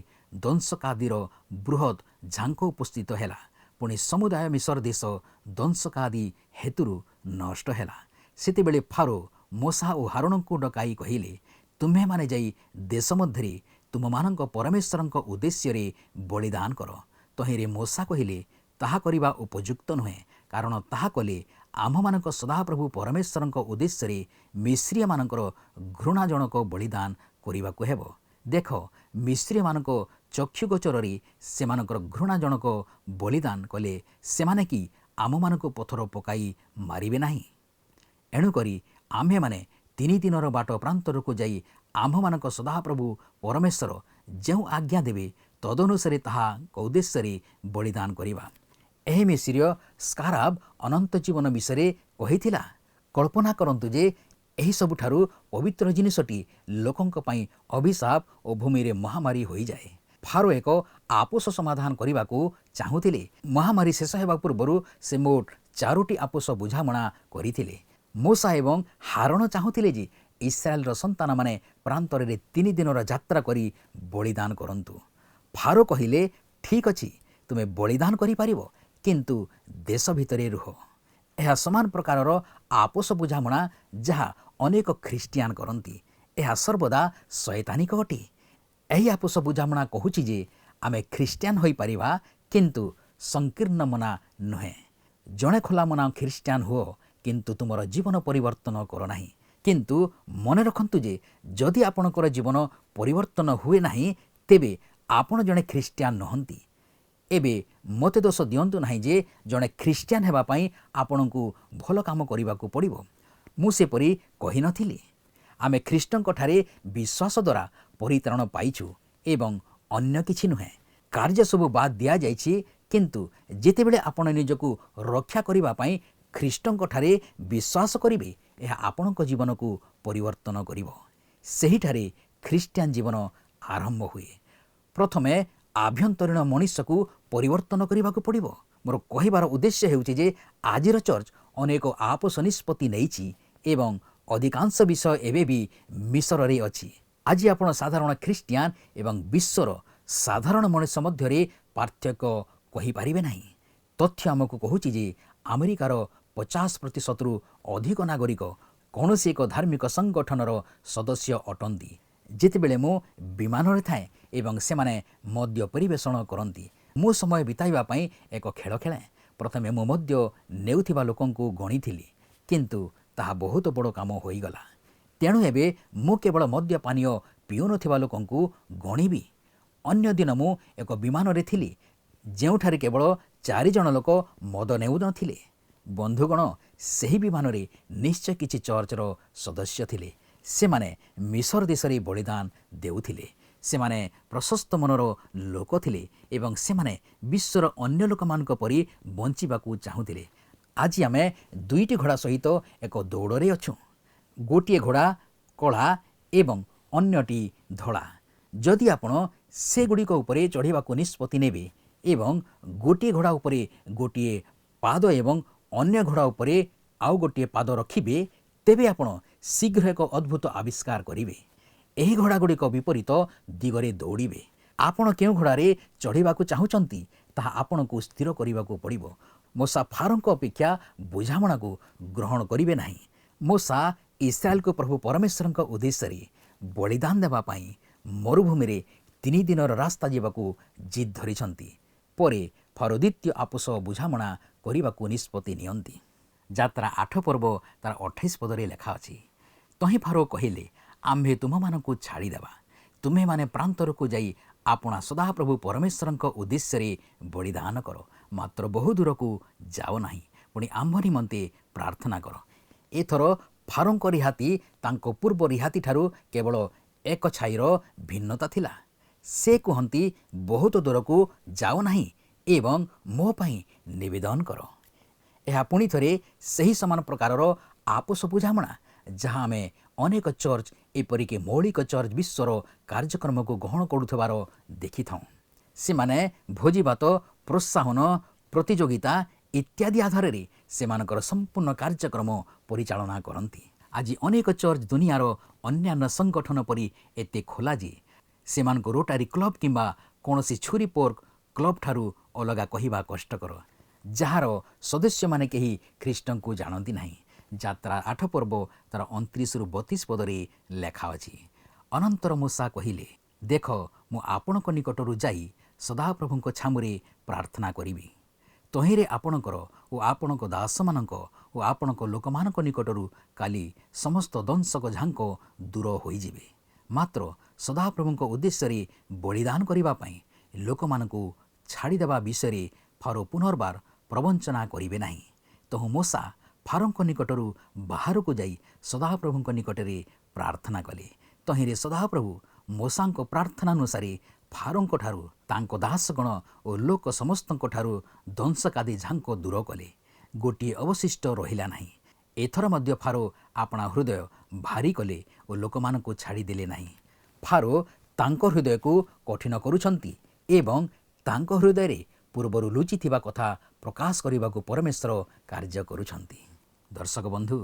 ଦଂଶକାଦିର ବୃହତ୍ ଝାଙ୍କ ଉପସ୍ଥିତ ହେଲା। ପୁଣି ସମୁଦାୟ ମିଶର ଦେଶ ଦଂଶକାଦି ହେତୁରୁ ନଷ୍ଟ ହେଲା। ସେତେବେଳେ ଫାରୋ ମୋଶା ଓ ହାରୁନଙ୍କୁ ଡକାଇ କହିଲେ, ତୁମ୍ଭେମାନେ ଯାଇ ଦେଶ ମଧ୍ୟରେ ତୁମମାନଙ୍କ ପରମେଶ୍ୱରଙ୍କ ଉଦ୍ଦେଶ୍ୟରେ ବଳିଦାନ କର। ତହିଁରେ ମୋଶା କହିଲେ, ତାହା କରିବା ଉପଯୁକ୍ତ ନୁହେଁ, କାରଣ ତାହା କଲେ ଆମ୍ଭମାନଙ୍କ ସଦାପ୍ରଭୁ ପରମେଶ୍ୱରଙ୍କ ଉଦ୍ଦେଶ୍ୟରେ ମିଶ୍ରୀୟମାନଙ୍କର ଘୃଣାଜନକ ବଳିଦାନ କରିବାକୁ ହେବ। ଦେଖ, ମିଶ୍ରୀୟମାନଙ୍କ ଚକ୍ଷୁଗୋଚରରେ ସେମାନଙ୍କର ଘୃଣାଜନକ ବଳିଦାନ କଲେ ସେମାନେ କି ଆମମାନଙ୍କୁ ପଥର ପକାଇ ମାରିବେ ନାହିଁ? ଏଣୁକରି ଆମ୍ଭେମାନେ 3 ଦିନର ବାଟ ପ୍ରାନ୍ତରକୁ ଯାଇ ଆମ୍ଭମାନଙ୍କ ସଦାପ୍ରଭୁ ପରମେଶ୍ୱର ଯେଉଁ ଆଜ୍ଞା ଦେବେ ତଦନୁସାରେ ତାହାଙ୍କ ଉଦ୍ଦେଶ୍ୟରେ ବଳିଦାନ କରିବା। ଏହି ମିଶ୍ରୀୟ ସ୍କାରାବ ଅନନ୍ତ ଜୀବନ ବିଷୟରେ କହିଥିଲା। କଳ୍ପନା କରନ୍ତୁ ଯେ ଏହି ସବୁଠାରୁ ପବିତ୍ର ଜିନିଷଟି ଲୋକଙ୍କ ପାଇଁ ଅଭିଶାପ ଓ ଭୂମିରେ ମହାମାରୀ ହୋଇଯାଏ। ଫାରୋ ଏକ ଆପୋଷ ସମାଧାନ କରିବାକୁ ଚାହୁଁଥିଲେ। ମହାମାରୀ ଶେଷ ହେବା ପୂର୍ବରୁ ସେ ମୋଟ 4ଟି ଆପୋଷ ବୁଝାମଣା କରିଥିଲେ। ମୋଶା ଏବଂ ହାରଣ ଚାହୁଁଥିଲେ ଯେ ଇସ୍ରାଏଲର ସନ୍ତାନମାନେ ପ୍ରାନ୍ତରରେ 3 ଦିନର ଯାତ୍ରା କରି ବଳିଦାନ କରନ୍ତୁ। ଫାରୋ କହିଲେ, ଠିକ୍ ଅଛି, ତୁମେ ବଳିଦାନ କରିପାରିବ, କିନ୍ତୁ ଦେଶ ଭିତରେ ରୁହ। ଏହା ସମାନ ପ୍ରକାରର ଆପୋଷ ବୁଝାମଣା ଯାହା ଅନେକ ଖ୍ରୀଷ୍ଟିଆନ କରନ୍ତି। ଏହା ସର୍ବଦା ଶୈତାନିକ ଅଟେ। ଏହି ଆପୋଷ ବୁଝାମଣା କହୁଛି ଯେ ଆମେ ଖ୍ରୀଷ୍ଟିଆନ ହୋଇପାରିବା, କିନ୍ତୁ ସଂକୀର୍ଣ୍ଣ ମନା ନୁହେଁ। ଜଣେ ଖୋଲା ମନା ଖ୍ରୀଷ୍ଟିଆନ ହୁଅ, କିନ୍ତୁ ତୁମର ଜୀବନ ପରିବର୍ତ୍ତନ କର ନାହିଁ। କିନ୍ତୁ ମନେ ରଖନ୍ତୁ ଯେ ଯଦି ଆପଣଙ୍କର ଜୀବନ ପରିବର୍ତ୍ତନ ହୁଏ ନାହିଁ, ତେବେ ଆପଣ ଜଣେ ଖ୍ରୀଷ୍ଟିଆନ ନୁହନ୍ତି। ଏବେ ମୋତେ ଦୋଷ ଦିଅନ୍ତୁ ନାହିଁ ଯେ ଜଣେ ଖ୍ରୀଷ୍ଟିଆନ ହେବା ପାଇଁ ଆପଣଙ୍କୁ ଭଲ କାମ କରିବାକୁ ପଡ଼ିବ। ମୁଁ ସେପରି କହିନଥିଲି। ଆମେ ଖ୍ରୀଷ୍ଟଙ୍କଠାରେ ବିଶ୍ୱାସ ଦ୍ୱାରା ପରିତ୍ରାଣ ପାଇଛୁ ଏବଂ ଅନ୍ୟ କିଛି ନୁହେଁ। କାର୍ଯ୍ୟ ସବୁ ବାଦ ଦିଆଯାଇଛି, କିନ୍ତୁ ଯେତେବେଳେ ଆପଣ ନିଜକୁ ରକ୍ଷା କରିବା ପାଇଁ ଖ୍ରୀଷ୍ଟଙ୍କଠାରେ ବିଶ୍ୱାସ କରିବେ, ଏହା ଆପଣଙ୍କ ଜୀବନକୁ ପରିବର୍ତ୍ତନ କରିବ। ସେହିଠାରେ ଖ୍ରୀଷ୍ଟିଆନ ଜୀବନ ଆରମ୍ଭ ହୁଏ। ପ୍ରଥମେ ଆଭ୍ୟନ୍ତରୀଣ ମଣିଷକୁ ପରିବର୍ତ୍ତନ କରିବାକୁ ପଡ଼ିବ। ମୋର କହିବାର ଉଦ୍ଦେଶ୍ୟ ହେଉଛି ଯେ ଆଜିର ଚର୍ଚ୍ଚ ଅନେକ ଆପୋଷ ନିଷ୍ପତ୍ତି ନେଇଛି ଏବଂ ଅଧିକାଂଶ ବିଷୟ ଏବେ ବି ମିଶରରେ ଅଛି। ଆଜି ଆପଣ ସାଧାରଣ ଖ୍ରୀଷ୍ଟିଆନ ଏବଂ ବିଶ୍ୱର ସାଧାରଣ ମଣିଷ ମଧ୍ୟରେ ପାର୍ଥକ୍ୟ କହିପାରିବେ ନାହିଁ। ତଥ୍ୟ ଆମକୁ କହୁଛି ଯେ ଆମେରିକାର 50%ରୁ ଅଧିକ ନାଗରିକ କୌଣସି ଏକ ଧାର୍ମିକ ସଂଗଠନର ସଦସ୍ୟ ଅଟନ୍ତି। ଯେତେବେଳେ ମୁଁ ବିମାନରେ ଥାଏ ଏବଂ ସେମାନେ ମଦ୍ୟ ପରିବେଷଣ କରନ୍ତି, ମୁଁ ସମୟ ବିତାଇବା ପାଇଁ ଏକ ଖେଳ ଖେଳେ। ପ୍ରଥମେ ମୁଁ ମଦ୍ୟ ନେଉଥିବା ଲୋକଙ୍କୁ ଗଣିଥିଲି, କିନ୍ତୁ ତାହା ବହୁତ ବଡ଼ କାମ ହୋଇଗଲା। ତେଣୁ ଏବେ ମୁଁ କେବଳ ମଦ୍ୟ ପାନୀୟ ପିଉନଥିବା ଲୋକଙ୍କୁ ଗଣିବି। ଅନ୍ୟ ଦିନ ମୁଁ ଏକ ବିମାନରେ ଥିଲି ଯେଉଁଠାରେ କେବଳ 4 ଜଣ ଲୋକ ମଦ ନେଉନଥିଲେ। ବନ୍ଧୁଗଣ, ସେହି ବିମାନରେ ନିଶ୍ଚୟ କିଛି ଚର୍ଚ୍ଚର ସଦସ୍ୟ ଥିଲେ। ସେମାନେ ମିଶର ଦେଶରେ ବଳିଦାନ ଦେଉଥିଲେ। ସେମାନେ ପ୍ରଶସ୍ତ ମନର ଲୋକ ଥିଲେ ଏବଂ ସେମାନେ ବିଶ୍ୱର ଅନ୍ୟ ଲୋକମାନଙ୍କ ପରି ବଞ୍ଚିବାକୁ ଚାହୁଁଥିଲେ। ଆଜି ଆମେ 2ଟି ଘୋଡ଼ା ସହିତ ଏକ ଦୌଡ଼ରେ ଅଛୁ। ଗୋଟିଏ ଘୋଡ଼ା କଳା ଏବଂ ଅନ୍ୟଟି ଧଳା। ଯଦି ଆପଣ ସେଗୁଡ଼ିକ ଉପରେ ଚଢ଼ିବାକୁ ନିଷ୍ପତ୍ତି ନେବେ ଏବଂ ଗୋଟିଏ ଘୋଡ଼ା ଉପରେ ଗୋଟିଏ ପାଦ ଏବଂ ଅନ୍ୟ ଘୋଡ଼ା ଉପରେ ଆଉ ଗୋଟିଏ ପାଦ ରଖିବେ, ତେବେ ଆପଣ ଶୀଘ୍ର ଏକ ଅଦ୍ଭୁତ ଆବିଷ୍କାର କରିବେ। ଏହି ଘୋଡ଼ାଗୁଡ଼ିକ ବିପରୀତ ଦିଗରେ ଦୌଡ଼ିବେ। ଆପଣ କେଉଁ ଘୋଡ଼ାରେ ଚଢ଼ିବାକୁ ଚାହୁଁଛନ୍ତି ତାହା ଆପଣଙ୍କୁ ସ୍ଥିର କରିବାକୁ ପଡ଼ିବ। ମୋଶା ଫାରୋଙ୍କ ଅପେକ୍ଷା ବୁଝାମଣାକୁ ଗ୍ରହଣ କରିବେ ନାହିଁ। ମୋଶା ଇସ୍ରାଏଲକୁ ପ୍ରଭୁ ପରମେଶ୍ୱରଙ୍କ ଉଦ୍ଦେଶ୍ୟରେ ବଳିଦାନ ଦେବା ପାଇଁ ମରୁଭୂମିରେ 3 ଦିନର ରାସ୍ତା ଯିବାକୁ ଜିଦ୍ ଧରିଛନ୍ତି। ପରେ ଫାରୋ ଦ୍ୱିତୀୟ ଆପୋଷ ବୁଝାମଣା କରିବାକୁ ନିଷ୍ପତ୍ତି ନିଅନ୍ତି। ଯାତ୍ରା 8 ପର୍ବ ତାର 28 ପଦରେ ଲେଖା ଅଛି, ତହିଁ ଫାରୋ କହିଲେ, ଆମ୍ଭେ ତୁମମାନଙ୍କୁ ଛାଡ଼ିଦେବା। ତୁମେମାନେ ପ୍ରାନ୍ତରକୁ ଯାଇ ଆପଣା ସଦାପ୍ରଭୁ ପରମେଶ୍ୱରଙ୍କ ଉଦ୍ଦେଶ୍ୟରେ ବଳିଦାନ କର। ମାତ୍ର ବହୁ ଦୂରକୁ ଯାଅ ନାହିଁ, ପୁଣି ଆମ୍ଭ ନିମନ୍ତେ ପ୍ରାର୍ଥନା କର। ଏଥର ଫାରୋଙ୍କ ରିହାତି ତାଙ୍କ ପୂର୍ବ ରିହାତିଠାରୁ କେବଳ ଏକ ଛାଇର ଭିନ୍ନତା ଥିଲା। ସେ କୁହନ୍ତି, ବହୁତ ଦୂରକୁ ଯାଅ ନାହିଁ ଏବଂ ମୋ ପାଇଁ ନିବେଦନ କର। ଏହା ପୁଣି ଥରେ ସେହି ସମାନ ପ୍ରକାରର ଆପୋଷ ବୁଝାମଣା ଯାହା ଆମେ ଅନେକ ଚର୍ଚ୍ଚ, ଏପରିକି ମୌଳିକ ଚର୍ଚ୍ଚ ବିଶ୍ୱର କାର୍ଯ୍ୟକ୍ରମକୁ ଗ୍ରହଣ କରୁଥିବାର ଦେଖିଥାଉଁ। ସେମାନେ ଭୋଜିଭାତ, ପ୍ରୋତ୍ସାହନ, ପ୍ରତିଯୋଗିତା ଇତ୍ୟାଦି ଆଧାରରେ ସେମାନଙ୍କର ସମ୍ପୂର୍ଣ୍ଣ କାର୍ଯ୍ୟକ୍ରମ ପରିଚାଳନା କରନ୍ତି। ଆଜି ଅନେକ ଚର୍ଚ୍ଚ ଦୁନିଆର ଅନ୍ୟାନ୍ୟ ସଂଗଠନ ପରି ଏତେ ଖୋଲା ଯେ ସେମାନଙ୍କୁ ରୋଟାରୀ କ୍ଲବ୍ କିମ୍ବା କୌଣସି ଛୁରୀ ପୋର୍କ କ୍ଲବ୍ ଠାରୁ ଅଲଗା କହିବା କଷ୍ଟକର, ଯାହାର ସଦସ୍ୟମାନେ କେହି ଖ୍ରୀଷ୍ଟଙ୍କୁ ଜାଣନ୍ତି ନାହିଁ। ଯାତ୍ରା 8 ପର୍ବ ତାର 29ରୁ 32 ପଦରେ ଲେଖା ଅଛି, ଅନନ୍ତର ମୂଷା କହିଲେ, ଦେଖ, ମୁଁ ଆପଣଙ୍କ ନିକଟରୁ ଯାଇ ସଦାପ୍ରଭୁଙ୍କ ଛାମୁରେ ପ୍ରାର୍ଥନା କରିବି। ତହିଁରେ ଆପଣଙ୍କର ଓ ଆପଣଙ୍କ ଦାସମାନଙ୍କ ଓ ଆପଣଙ୍କ ଲୋକମାନଙ୍କ ନିକଟରୁ କାଲି ସମସ୍ତ ଦଂଶକ ଝାଙ୍କ ଦୂର ହୋଇଯିବେ। ମାତ୍ର ସଦାପ୍ରଭୁଙ୍କ ଉଦ୍ଦେଶ୍ୟରେ ବଳିଦାନ କରିବା ପାଇଁ ଲୋକମାନଙ୍କୁ ଛାଡ଼ିଦେବା ବିଷୟରେ ଫାରୋ ପୁନର୍ବାର ପ୍ରବଞ୍ଚନା କରିବେ ନାହିଁ। ତହୁ ମୂଷା ଫାରୋଙ୍କ ନିକଟରୁ ବାହାରକୁ ଯାଇ ସଦାପ୍ରଭୁଙ୍କ ନିକଟରେ ପ୍ରାର୍ଥନା କଲେ। ତହିଁରେ ସଦାପ୍ରଭୁ ମୂଷାଙ୍କ ପ୍ରାର୍ଥନାନୁସାରେ ଫାରୋଙ୍କଠାରୁ ତାଙ୍କ ଦାସଗଣ ଓ ଲୋକ ସମସ୍ତଙ୍କଠାରୁ ଦଂଶକାଦି ଝାଙ୍କ ଦୂର କଲେ। ଗୋଟିଏ ଅବଶିଷ୍ଟ ରହିଲା ନାହିଁ। एथर मध्य फारो आपणा हृदय भारी कले और लोकमानंकु छाड़ी देले नाही। फारो तांको हृदय को कठिन करुछंती एवं तांको हृदय रे पूर्वरु लुचिथिबा कथा प्रकाश करने परमेश्वर कार्य करुछंती। दर्शक बंधु,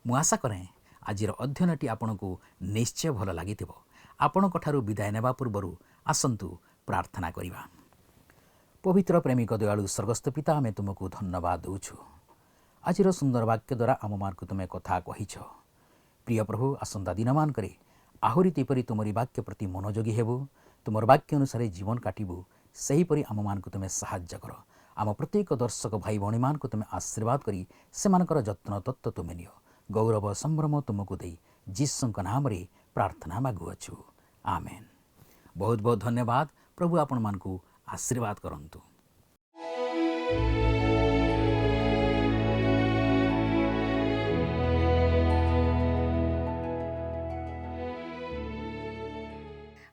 मु आशा करें आजिर अध्ययनटी आपनकु निश्चय भल लागिथिबो। आपणठारु विदाय नेबा पूर्वरु आसंतु प्रार्थना करिबा। पवित्र प्रेमिक दयालु स्वर्गस्थ पिता, आमे तुमको धन्यवाद दउछु। आजिर सुंदर वाक्य द्वारा आम मानकु तुमे कथा कहिछ। प्रिय प्रभु, आसंता दिन मानकरे आहुरी तेपरी तुमरी वाक्य प्रति मनोयोगी हेबु, तुमर वाक्य अनुसार जीवन काटिबु, सेहीपरि आम मानकु तुमे साहाय्य कर। आम प्रत्येक दर्शक भाई भौणी मानकु तुमे आशीर्वाद करी सेमानकर जत्न तत्व तुमे नियो। गौरव संभ्रम तुमको दे जीसुଙ୍କ नामरे प्रार्थना मागुअछु, आमेन। बहुत बहुत धन्यवाद। प्रभु आपण मानकु आशीर्वाद करंतु।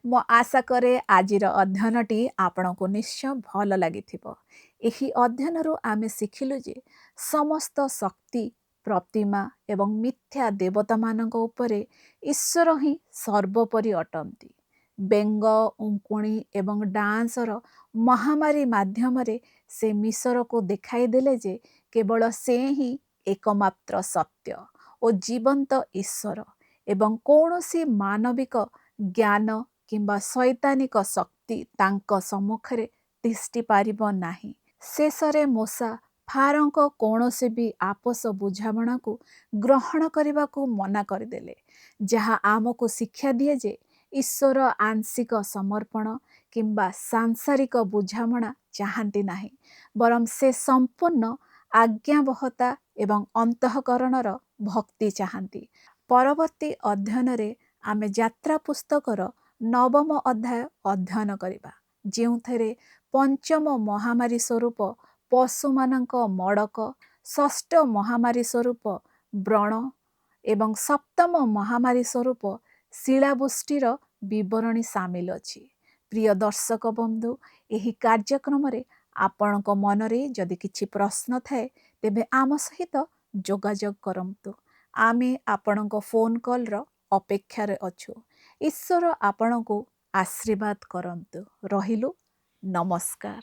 मो आशा करे आजिर अध्ययनटी आपणको निश्चय भल लागिथिबो। एही अध्ययनरु आमे शिखिलु जे समस्त शक्ति प्रतिमा एवं मिथ्या देवता मानक उपरे ईश्वर ही सर्वोपरि अटंती। बेंग, उंकुणी एवं डांसर महामारी माध्यम से मिसर को देखाई देले जे केवल से ही एकमात्र सत्य और जीवंत ईश्वर एवं कौनसी मानविक ज्ञान किंबा शैतानिक शक्ति तांको सम्मुखरे तिष्टि पारिबो नाही। शेषरे मूसा फारोंको कौनसी भी आपस बुझामणा को ग्रहण करने को मना करदेले, जहाँ आमको शिक्षा दिए जे ईश्वर आंशिक समर्पण किंबा सांसारिक बुझामणा चाहती नाही, बरम से संपूर्ण आज्ञावहता एवं अंतःकरणर भक्ति चाहती। परवर्ती अध्ययन रे आमे यात्रा पुस्तकर 9 अध्याय अध्ययन करिबा, जेउथरे पंचम महामारी स्वरूप पशुमानंक मड़क, षष्ठ महामारी स्वरूप व्रण एवं सप्तम महामारी स्वरूप शिलावृष्टिर विवरणी सामिल अछि। प्रिय दर्शक बंधु, एही कार्यक्रम रे आपणक मनरे जदि किछि प्रश्न थाए तेबे आम सहित जोगाजोग करंतु। आमे आपणक फोन कॉल रो अपेक्षा रे अछु। ईश्वर आपणको आशीर्वाद करंतु। रहिलु, नमस्कार।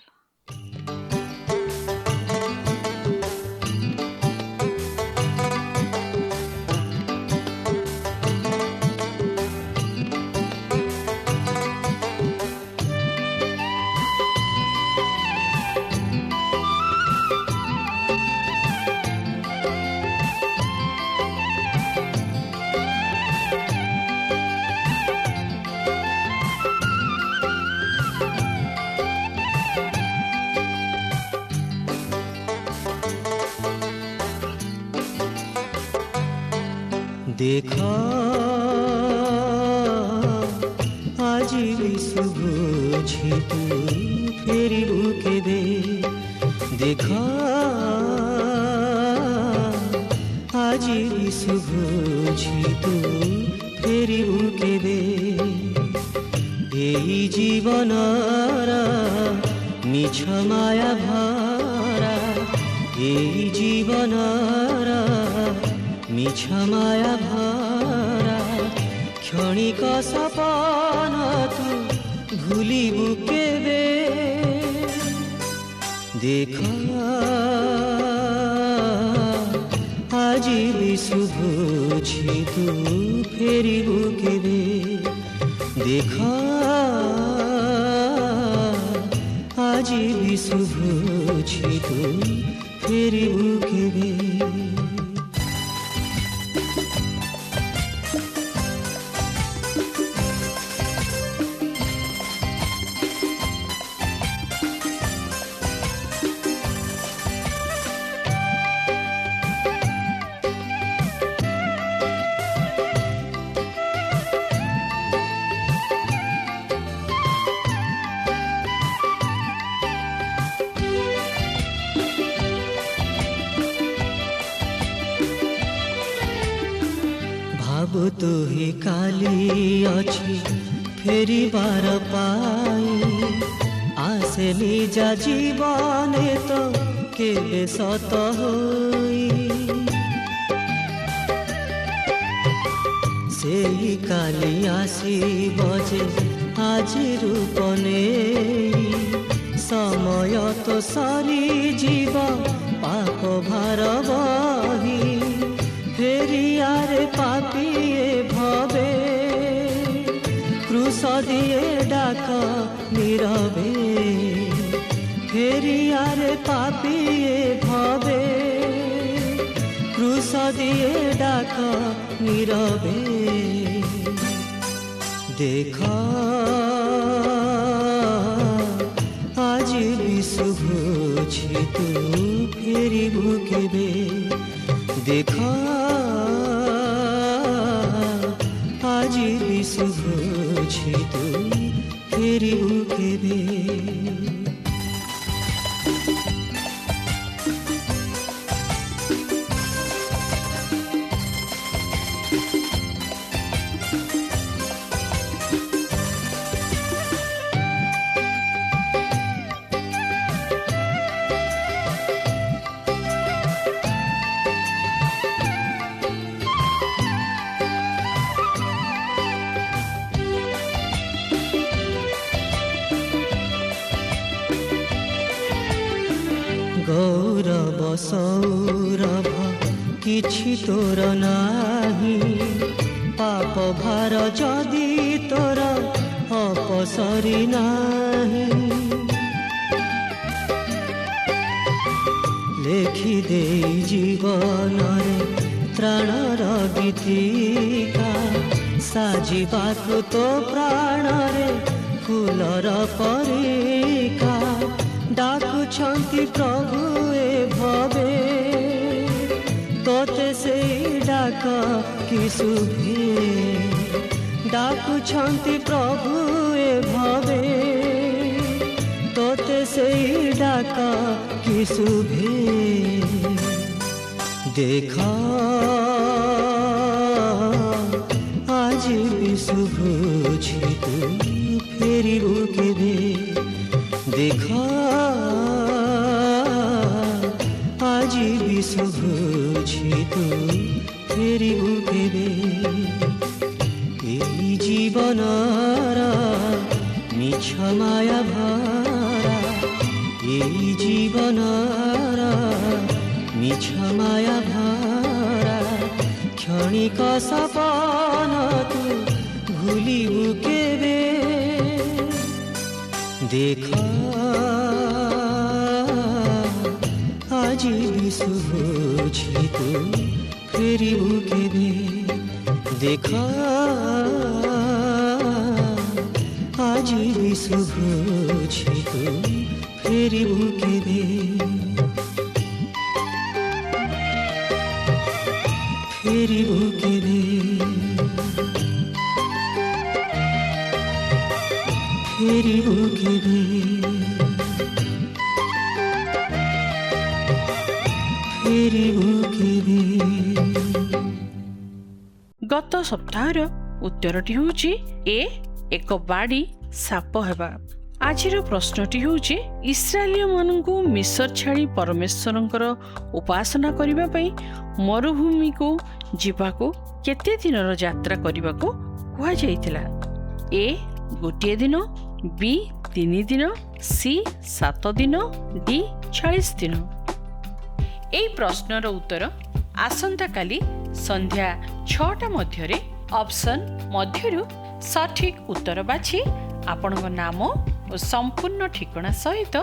देखा আজি শুভ তু ফেরিবু কেবে, দেখা আজি শুভ তু ফেরিবু কেবে। এই জীবনর মিছ মায়া ভরা, এই জীবনর মিছ মায়া ভরা, ক্ষণিক সপন তু ভুলিবু কেবে। দেখা আজি শুভ তু ফেরিবু কেবে, দেখা আজি শুভ তু ফেরিবু কেবে। ভাবো তো হে কালি অছি ফেরিবার পাই, আসে নিজা জীবনে তো কেবে সত হই। ସେଇ କାଲି ଆସିବ ଯେ ଆଜି ରୂପ ନେଇ ସମୟ ତ ସରିଯିବ ପାପ ଭାର ବହି ଫେରିଆରେ ପାପିଏ ଭବେ କ୍ରୁଶ ଦିଏ ଡାକ নীরবে ফেরিয়ারে পাপিয়ে ভবে ক্রুশ দিয়ে ডাক নীরবে দেখ আজি বিশু বুঝি তু ফেরিবু কেবে দেখ আজি বিশু বুঝি তু ফেরিবু কেবে গৌরব সৌরভ কিছু তোর নাহি পাপ ভার যদি তোর অপসরি নাহি লেখি দেই জীবনরে ত্রাণর গীতিকা সাজিবাকু তো প্রাণরে ফুলর পরিকা ডাকুছন্তি প্রভু এ ভবে তোতে সেই ডাক কি শুভে ডাকুছন্তি প্রভু এ ভবে তোতে সেই ডাক কি শুভে দেখ আজি বিশু বুঝি তু ফেরিবু কেবে দেখ আজি বিশু বুঝি তু ফেরিবু কেবে এই জীবনর মিছ মায়া ভরা এই জীবনর মিছ মায়া ভরা ক্ষণিক সপন তু ভুলিবু কেবে দেখ আজি বিশু বুঝি তু ফেরিবু কেবে দেখ আজি বিশু বুঝি তু ফেরিবু কেবে ফেরিবু কেবে ফেরিবু কেবে ফেরিবু কেবে গত সপ্তাহর উত্তরটি ହେଉଛି ଏ ଏକ ବାଡ଼ି ସାପ ହେବା। ଆଜିର ପ୍ରଶ୍ନଟି ହେଉଛି ଇସ୍ରାଏଲୀୟମାନଙ୍କୁ ମିଶର ଛାଡ଼ି ପରମେଶ୍ୱରଙ୍କର ଉପାସନା କରିବା ପାଇଁ ମରୁଭୂମିକୁ ଯିବାକୁ କେତେ ଦିନର ଯାତ୍ରା କରିବାକୁ କୁହାଯାଇଥିଲା? ଏ ଗୋଟିଏ ଦିନ, ବି 3 ଦିନ, ସି 7 ଦିନ, ଡି 40 ଦିନ। এই প্রশ্নর উত্তর আসন্তাকালি সন্ধ্যা 6টা ମଧ୍ୟରେ অপশন ମଧ୍ୟରୁ সঠিক উত্তর বাছি ଆପଣଙ୍କ ନାମ ଓ ସମ୍ପୂର୍ଣ୍ଣ ଠିକଣା ସହିତ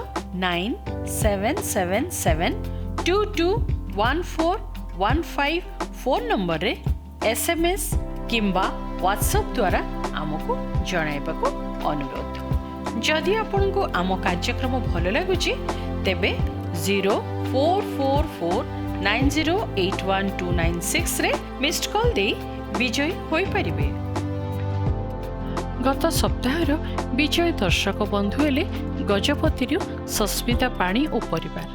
9777221415 ଫୋନ୍ ନମ୍ବରରେ SMS କିମ୍ବା ହ୍ୱାଟ୍ସଆପ୍ ଦ୍ୱାରା ଆମକୁ ଜଣାଇବାକୁ ଅନୁରୋଧ। ଯଦି ଆପଣଙ୍କୁ ଆମ କାର୍ଯ୍ୟକ୍ରମ ଭଲ ଲାଗୁଛି ତେବେ 0444908129 ରେ ମିସ୍ଡ କଲ୍ ଦେଇ ବିଜୟୀ ହୋଇପାରିବେ। ଗତ ସପ୍ତାହର ବିଜୟ ଦର୍ଶକ ବନ୍ଧୁ ହେଲେ ଗଜପତିରୁ ସସ୍ମିତା ପାଣି ଓ ପରିବାର।